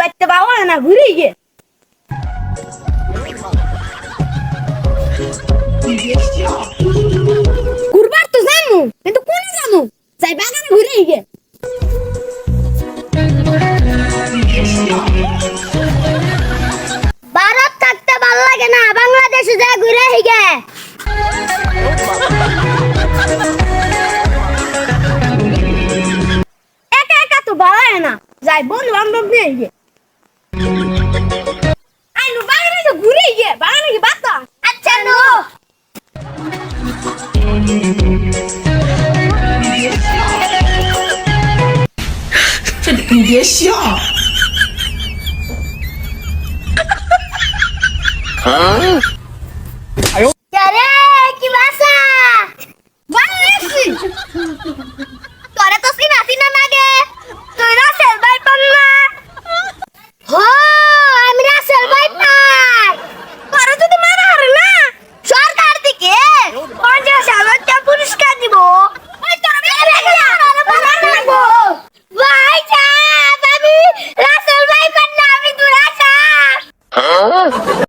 বাইতে বাবা না ঘুরে গিয়ে ঘুরবার তো জানো কিন্তু কোনে জানো যাই বাগানে ঘুরে গিয়ে ভারত থাকতে ভালো লাগে না বাংলাদেশে যা ঘুরে গিয়ে একা একা তো ভালো লাগে না যাই বন্ধু বান্ধব নিয়ে গিয়ে আইনু বাগানে তো ঘুরে গিয়ে বাগানে কি বাতা আচ্ছা নো你别笑。啊！